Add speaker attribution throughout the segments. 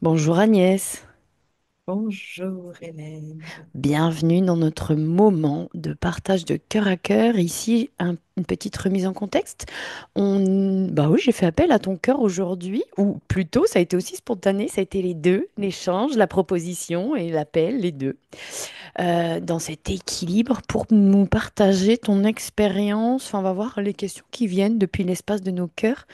Speaker 1: Bonjour Agnès,
Speaker 2: Bonjour Hélène.
Speaker 1: bienvenue dans notre moment de partage de cœur à cœur. Ici, une petite remise en contexte. Bah oui, j'ai fait appel à ton cœur aujourd'hui, ou plutôt, ça a été aussi spontané, ça a été les deux, l'échange, la proposition et l'appel, les deux. Dans cet équilibre pour nous partager ton expérience. Enfin, on va voir les questions qui viennent depuis l'espace de nos cœurs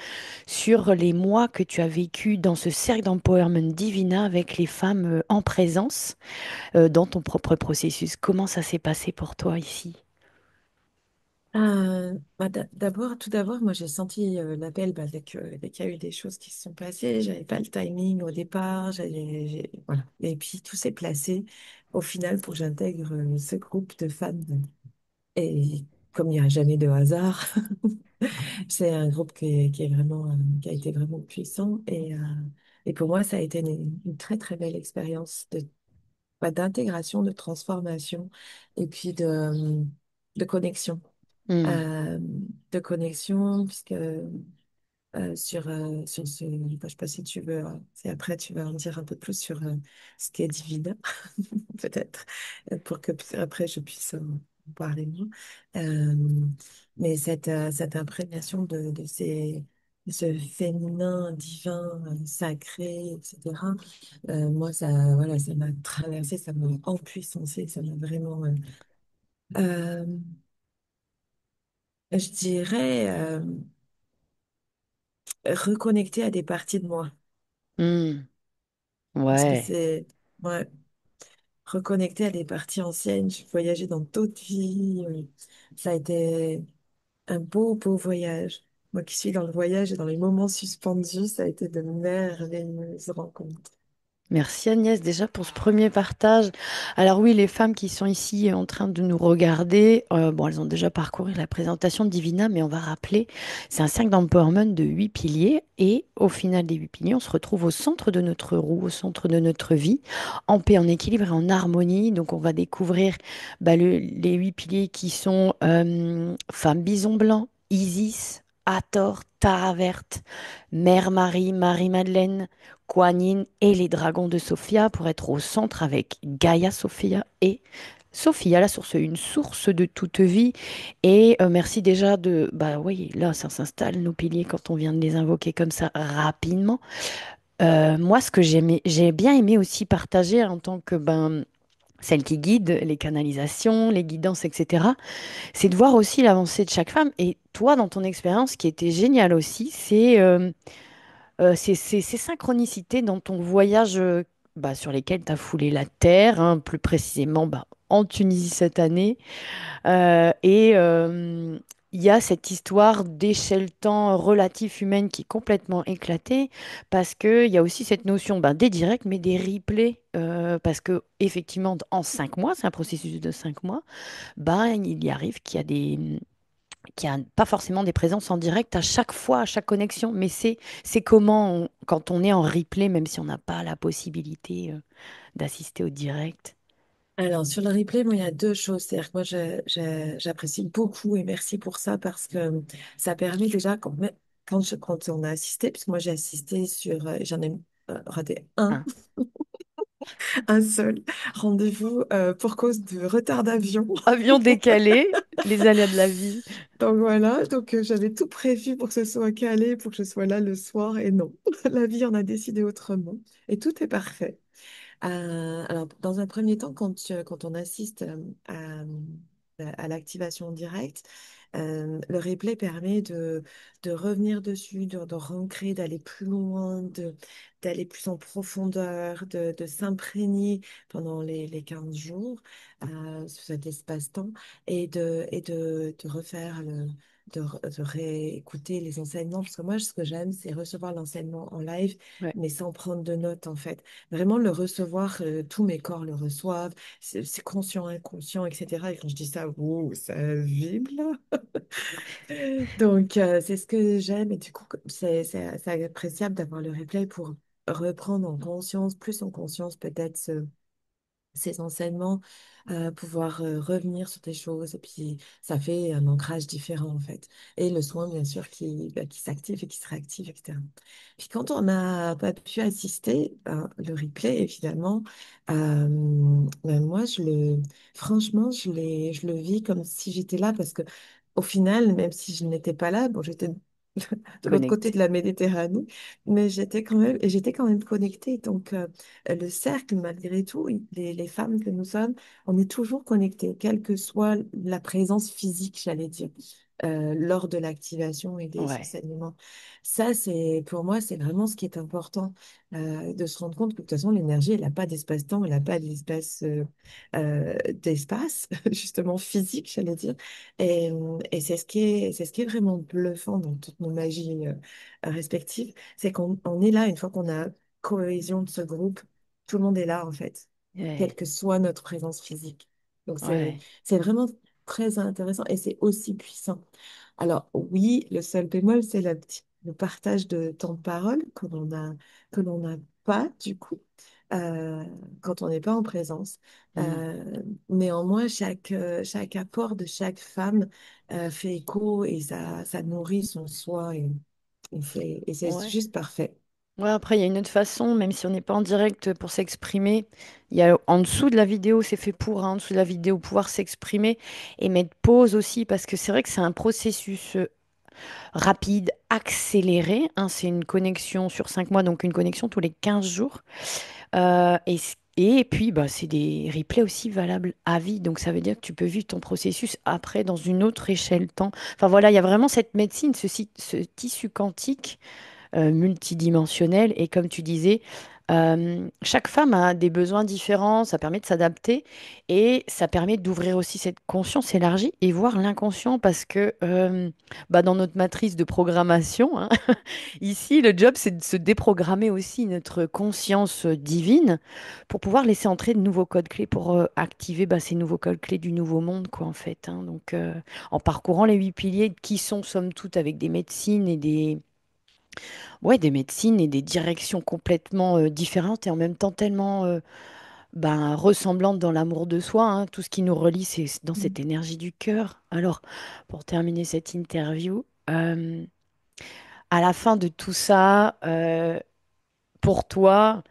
Speaker 1: sur les mois que tu as vécu dans ce cercle d'empowerment divina avec les femmes en présence dans ton propre processus. Comment ça s'est passé pour toi ici?
Speaker 2: Tout d'abord, moi j'ai senti l'appel dès qu'il y a eu des choses qui se sont passées. J'avais pas le timing au départ, voilà. Et puis tout s'est placé au final pour que j'intègre ce groupe de femmes. Et comme il n'y a jamais de hasard, c'est un groupe qui est vraiment, qui a été vraiment puissant. Et pour moi, ça a été une très très belle expérience d'intégration, de transformation et puis de connexion.
Speaker 1: Hmm.
Speaker 2: euh, de connexion, puisque sur ce, je sais pas si tu veux, si après tu vas en dire un peu plus sur ce qui est divin, peut-être, pour que après je puisse en parler moi. Euh, mais cette imprégnation de ce féminin divin, sacré, etc. Moi, voilà, ça m'a traversé, ça m'a empuissancé, ça m'a vraiment, euh, je dirais, reconnecter à des parties de moi.
Speaker 1: Hmm.
Speaker 2: Parce que
Speaker 1: Ouais.
Speaker 2: c'est, ouais, reconnecter à des parties anciennes. J'ai voyagé dans d'autres vies. Ça a été un beau, beau voyage. Moi qui suis dans le voyage et dans les moments suspendus, ça a été de merveilleuses rencontres.
Speaker 1: Merci Agnès déjà pour ce premier partage. Alors oui, les femmes qui sont ici en train de nous regarder, bon, elles ont déjà parcouru la présentation de Divina, mais on va rappeler, c'est un cercle d'empowerment de 8 piliers et au final des 8 piliers, on se retrouve au centre de notre roue, au centre de notre vie, en paix, en équilibre et en harmonie. Donc on va découvrir bah, les 8 piliers qui sont femme bison blanc, Isis, Hathor, Tara verte, Mère Marie, Marie-Madeleine, Kuan Yin et les dragons de Sophia pour être au centre avec Gaïa Sophia et Sophia, la source, une source de toute vie. Et merci déjà de... Bah oui, là, ça s'installe, nos piliers, quand on vient de les invoquer comme ça rapidement. Moi, ce que j'ai bien aimé aussi partager en tant que celle qui guide les canalisations, les guidances, etc., c'est de voir aussi l'avancée de chaque femme. Et toi, dans ton expérience, ce qui était génial aussi, c'est ces synchronicités dans ton voyage bah, sur lesquels tu as foulé la terre, hein, plus précisément bah, en Tunisie cette année. Et il y a cette histoire d'échelle-temps relatif humaine qui est complètement éclatée parce qu'il y a aussi cette notion bah, des directs, mais des replays. Parce que effectivement, en 5 mois, c'est un processus de 5 mois, bah, il y arrive qu'il y a pas forcément des présences en direct à chaque fois, à chaque connexion, mais c'est comment, quand on est en replay, même si on n'a pas la possibilité d'assister au direct.
Speaker 2: Alors, sur le replay, moi, il y a deux choses. C'est-à-dire que moi, j'apprécie beaucoup et merci pour ça parce que ça permet déjà, quand on a assisté, puisque moi, j'ai assisté j'en ai raté
Speaker 1: Hein.
Speaker 2: un seul rendez-vous pour cause de retard d'avion.
Speaker 1: Avion décalé, les aléas de la vie.
Speaker 2: Donc voilà, j'avais tout prévu pour que ce soit calé, pour que je sois là le soir, et non, la vie en a décidé autrement. Et tout est parfait. Alors, dans un premier temps, quand on assiste à l'activation directe, le replay permet de revenir dessus, de rancrer, d'aller plus loin, d'aller plus en profondeur, de s'imprégner pendant les 15 jours sur cet espace-temps et de refaire de réécouter les enseignements. Parce que moi, ce que j'aime, c'est recevoir l'enseignement en live,
Speaker 1: Ouais.
Speaker 2: mais sans prendre de notes, en fait. Vraiment le recevoir, tous mes corps le reçoivent, c'est conscient, inconscient, etc. Et quand je dis ça, ouh, ça vibre là. C'est ce que j'aime. Et du coup, c'est appréciable d'avoir le replay pour reprendre en conscience, plus en conscience peut-être ces enseignements, pouvoir revenir sur des choses, et puis ça fait un ancrage différent en fait. Et le soin, bien sûr, qui s'active et qui se réactive, etc. Puis quand on n'a pas pu assister, le replay, évidemment, moi, franchement, je le vis comme si j'étais là, parce que au final, même si je n'étais pas là, bon, j'étais de l'autre côté de
Speaker 1: Connecté.
Speaker 2: la Méditerranée, mais j'étais quand même connectée. Donc, le cercle, malgré tout, les femmes que nous sommes, on est toujours connectés, quelle que soit la présence physique, j'allais dire, lors de l'activation et des
Speaker 1: Ouais,
Speaker 2: enseignements. Ça, pour moi, c'est vraiment ce qui est important, de se rendre compte que de toute façon, l'énergie, elle n'a pas d'espace-temps, elle n'a pas d'espace, justement physique, j'allais dire. Et c'est ce qui est vraiment bluffant dans toutes nos magies respectives, c'est qu'on est là une fois qu'on a cohésion de ce groupe, tout le monde est là en fait, quelle
Speaker 1: ouais,
Speaker 2: que soit notre présence physique. Donc
Speaker 1: ouais.
Speaker 2: c'est vraiment très intéressant et c'est aussi puissant. Alors oui, le seul bémol, c'est le partage de temps de parole que l'on n'a pas du coup, euh, quand on n'est pas en présence.
Speaker 1: Hmm.
Speaker 2: Euh, Néanmoins, chaque apport de chaque femme fait écho et ça nourrit son soi et c'est
Speaker 1: Ouais.
Speaker 2: juste parfait.
Speaker 1: Ouais, après, il y a une autre façon, même si on n'est pas en direct pour s'exprimer. Il y a en dessous de la vidéo, c'est fait pour, hein, en dessous de la vidéo, pouvoir s'exprimer et mettre pause aussi, parce que c'est vrai que c'est un processus rapide, accéléré, hein. C'est une connexion sur 5 mois, donc une connexion tous les 15 jours. Et puis, bah, c'est des replays aussi valables à vie. Donc, ça veut dire que tu peux vivre ton processus après dans une autre échelle temps. Enfin, voilà, il y a vraiment cette médecine, ce tissu quantique multidimensionnel. Et comme tu disais, chaque femme a des besoins différents, ça permet de s'adapter et ça permet d'ouvrir aussi cette conscience élargie et voir l'inconscient parce que bah, dans notre matrice de programmation, hein, ici, le job, c'est de se déprogrammer aussi notre conscience divine pour pouvoir laisser entrer de nouveaux codes clés pour activer bah, ces nouveaux codes clés du nouveau monde, quoi, en fait, hein. Donc, en parcourant les 8 piliers qui sont, somme toute, avec des médecines et ouais, des médecines et des directions complètement différentes et en même temps tellement ben, ressemblantes dans l'amour de soi, hein. Tout ce qui nous relie, c'est dans cette énergie du cœur. Alors, pour terminer cette interview, à la fin de tout ça, pour toi,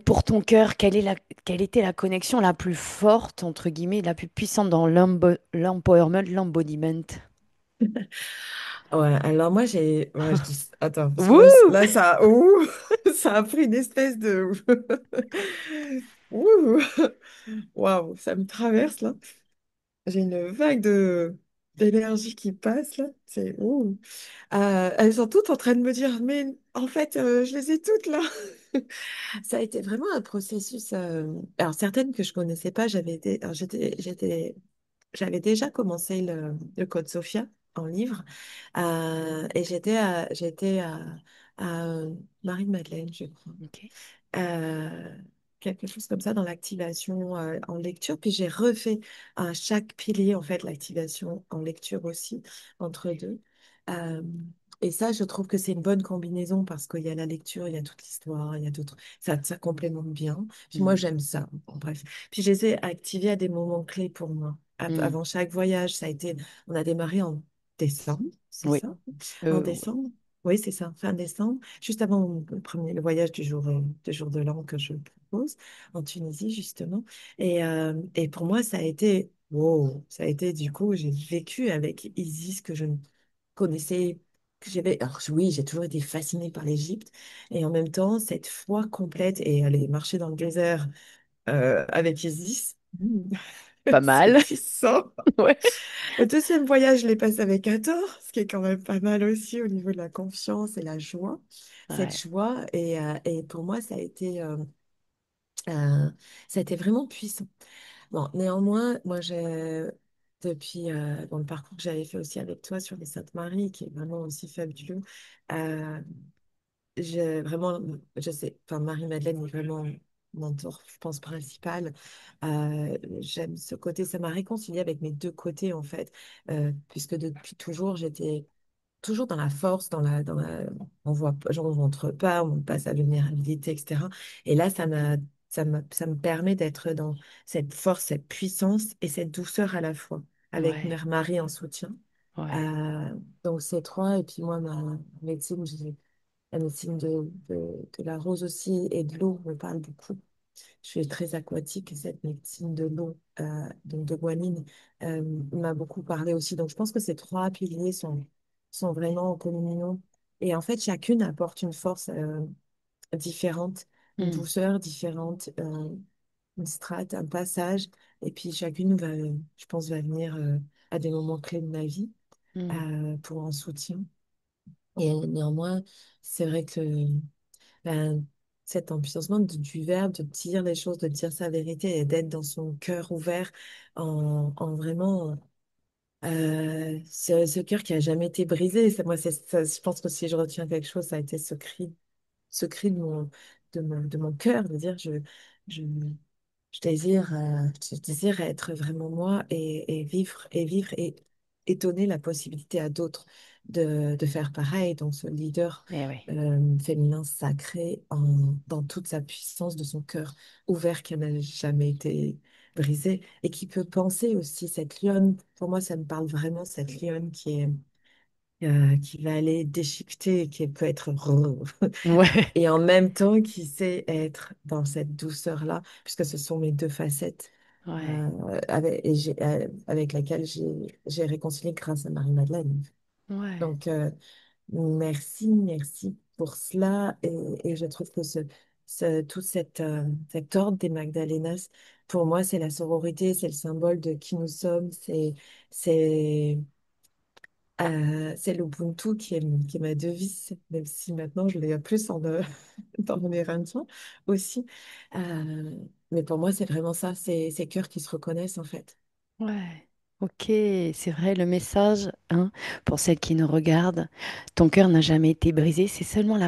Speaker 1: pour ton cœur, quelle était la connexion la plus forte, entre guillemets, la plus puissante dans l'empowerment, l'embodiment?
Speaker 2: Ouais, alors moi ouais, je dis, attends, parce que
Speaker 1: Wouh!
Speaker 2: là ça a pris une espèce de, ouh, waouh, ça me traverse là. J'ai une vague d'énergie qui passe là. C'est ouh. Elles sont toutes en train de me dire, mais en fait, je les ai toutes là. Ça a été vraiment un processus. Alors certaines que je connaissais pas, j'avais déjà commencé le Code Sophia en livre, et à Marie-Madeleine, je crois.
Speaker 1: Ok.
Speaker 2: Euh, Quelque chose comme ça dans l'activation en lecture. Puis j'ai refait à chaque pilier, en fait, l'activation en lecture aussi, entre deux. Euh, et ça, je trouve que c'est une bonne combinaison parce qu'il y a la lecture, il y a toute l'histoire, il y a d'autres. Ça complémente bien. Puis moi,
Speaker 1: Hmm.
Speaker 2: j'aime ça. Bon, bref. Puis je les ai activés à des moments clés pour moi.
Speaker 1: Hmm.
Speaker 2: Avant chaque voyage, on a démarré en décembre, c'est
Speaker 1: Oui.
Speaker 2: ça? En décembre? Oui, c'est ça, fin décembre, juste avant le voyage du jour de l'an que je propose, en Tunisie, justement. Et pour moi, ça a été, wow, ça a été du coup, j'ai vécu avec Isis que je ne connaissais, que j'avais, alors oui, j'ai toujours été fascinée par l'Égypte, et en même temps, cette foi complète et aller marcher dans le désert avec Isis,
Speaker 1: Pas
Speaker 2: c'est
Speaker 1: mal.
Speaker 2: puissant.
Speaker 1: Ouais.
Speaker 2: Le deuxième voyage, je l'ai passé avec Hathor, ce qui est quand même pas mal aussi au niveau de la confiance et la joie. Cette
Speaker 1: Ouais.
Speaker 2: joie, et pour moi, euh, ça a été vraiment puissant. Bon, néanmoins, moi, depuis bon, le parcours que j'avais fait aussi avec toi sur les Saintes Maries, qui est vraiment aussi fabuleux, euh, vraiment, je sais, enfin, Marie-Madeleine est vraiment mon mentor, je pense, principal. J'aime ce côté, ça m'a réconcilié avec mes deux côtés, en fait, puisque depuis toujours, j'étais toujours dans la force, on voit, genre, on montre pas, on passe à la vulnérabilité, etc. Et là, ça me permet d'être dans cette force, cette puissance et cette douceur à la fois, avec
Speaker 1: Ouais,
Speaker 2: Mère Marie en soutien.
Speaker 1: ouais.
Speaker 2: Euh, donc ces trois, et puis moi, ma médecine, la médecine de la rose aussi et de l'eau me parle beaucoup. Je suis très aquatique et cette médecine de l'eau, donc de guanine, m'a beaucoup parlé aussi. Donc je pense que ces trois piliers sont vraiment en communion. Et en fait, chacune apporte une force différente, une
Speaker 1: Hmm,
Speaker 2: douceur différente, une strate, un passage. Et puis chacune va, je pense, va venir à des moments clés de ma vie
Speaker 1: hmm,
Speaker 2: pour un soutien. Et néanmoins, c'est vrai que ben, cet empuissancement du verbe, de dire les choses, de dire sa vérité et d'être dans son cœur ouvert en vraiment ce cœur qui a jamais été brisé. Moi, je pense que si je retiens quelque chose, ça a été ce cri de mon cœur, de dire je, je désire être vraiment moi et vivre et étonner la possibilité à d'autres de faire pareil. Donc, ce leader
Speaker 1: eh ouais.
Speaker 2: féminin sacré dans toute sa puissance de son cœur ouvert qui n'a jamais été brisé et qui peut penser aussi cette lionne. Pour moi, ça me parle vraiment, cette lionne qui va aller déchiqueter, qui peut être
Speaker 1: Ouais,
Speaker 2: et en même temps qui sait être dans cette douceur-là, puisque ce sont mes deux facettes
Speaker 1: ouais,
Speaker 2: avec laquelle j'ai réconcilié grâce à Marie-Madeleine.
Speaker 1: ouais,
Speaker 2: Donc, merci pour cela. Et je trouve que tout cet ordre des Magdalenas, pour moi, c'est la sororité, c'est le symbole de qui nous sommes, c'est c'est l'Ubuntu qui est ma devise, même si maintenant je l'ai plus dans mon éreintement aussi. Euh, mais pour moi, c'est vraiment ça, c'est ces cœurs qui se reconnaissent en fait.
Speaker 1: ouais. Ok, c'est vrai, le message, hein, pour celles qui nous regardent, ton cœur n'a jamais été brisé, c'est seulement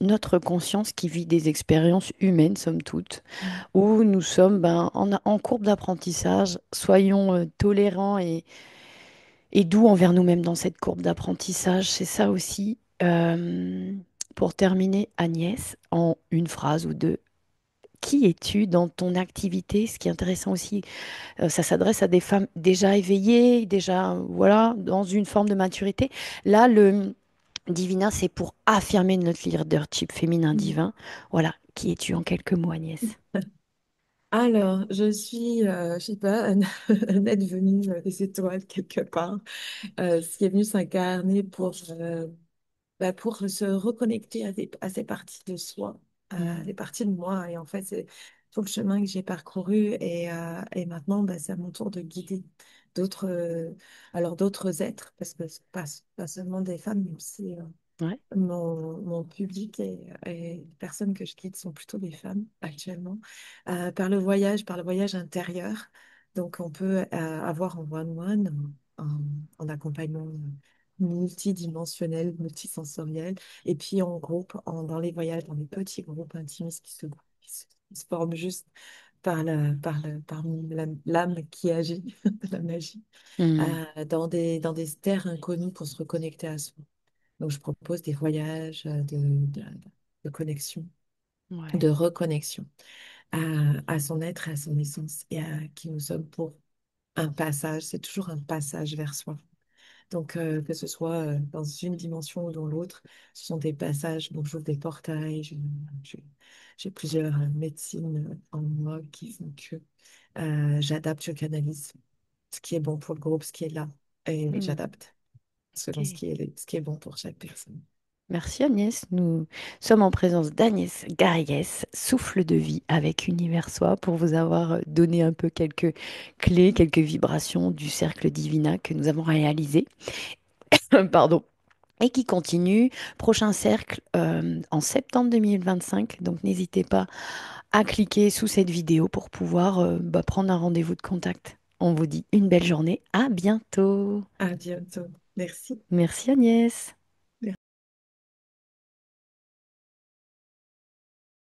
Speaker 1: notre conscience qui vit des expériences humaines, somme toute,
Speaker 2: Mm.
Speaker 1: où nous sommes ben, en courbe d'apprentissage. Soyons tolérants et doux envers nous-mêmes dans cette courbe d'apprentissage. C'est ça aussi. Pour terminer, Agnès, en une phrase ou deux, qui es-tu dans ton activité? Ce qui est intéressant aussi, ça s'adresse à des femmes déjà éveillées, déjà, voilà, dans une forme de maturité. Là, le Divina, c'est pour affirmer notre leadership féminin
Speaker 2: Mm.
Speaker 1: divin. Voilà, qui es-tu en quelques mots, Agnès?
Speaker 2: Alors, je suis, je sais pas, un être venu des étoiles quelque part, ce qui est venu s'incarner pour se reconnecter à ces parties de soi, à
Speaker 1: Hmm,
Speaker 2: des parties de moi. Et en fait, c'est tout le chemin que j'ai parcouru. Et maintenant, c'est à mon tour de guider d'autres d'autres êtres, parce que c'est pas seulement des femmes, mais aussi
Speaker 1: ouais.
Speaker 2: mon public et les personnes que je guide sont plutôt des femmes actuellement, par le voyage intérieur. Donc, on peut avoir en one-one, en accompagnement multidimensionnel, multisensoriel, et puis en groupe, dans les voyages, dans les petits groupes intimistes qui se forment juste par l'âme qui agit, la magie,
Speaker 1: Hmm,
Speaker 2: dans des terres inconnues pour se reconnecter à soi. Donc, je propose des voyages de connexion,
Speaker 1: ouais.
Speaker 2: de reconnexion à son être, à son essence et à qui nous sommes pour un passage. C'est toujours un passage vers soi. Donc, que ce soit dans une dimension ou dans l'autre, ce sont des passages. Donc, j'ouvre des portails. Je- j'ai plusieurs médecines en moi qui font que j'adapte, je canalise ce qui est bon pour le groupe, ce qui est là. Et
Speaker 1: Hmm,
Speaker 2: j'adapte selon
Speaker 1: ok.
Speaker 2: ce qui est bon pour chaque personne.
Speaker 1: Merci Agnès. Nous sommes en présence d'Agnès Garrigues, souffle de vie avec Univers Soi, pour vous avoir donné un peu quelques clés, quelques vibrations du cercle Divina que nous avons réalisé. Pardon. Et qui continue. Prochain cercle en septembre 2025. Donc n'hésitez pas à cliquer sous cette vidéo pour pouvoir prendre un rendez-vous de contact. On vous dit une belle journée. À bientôt.
Speaker 2: À bientôt. Merci.
Speaker 1: Merci Agnès.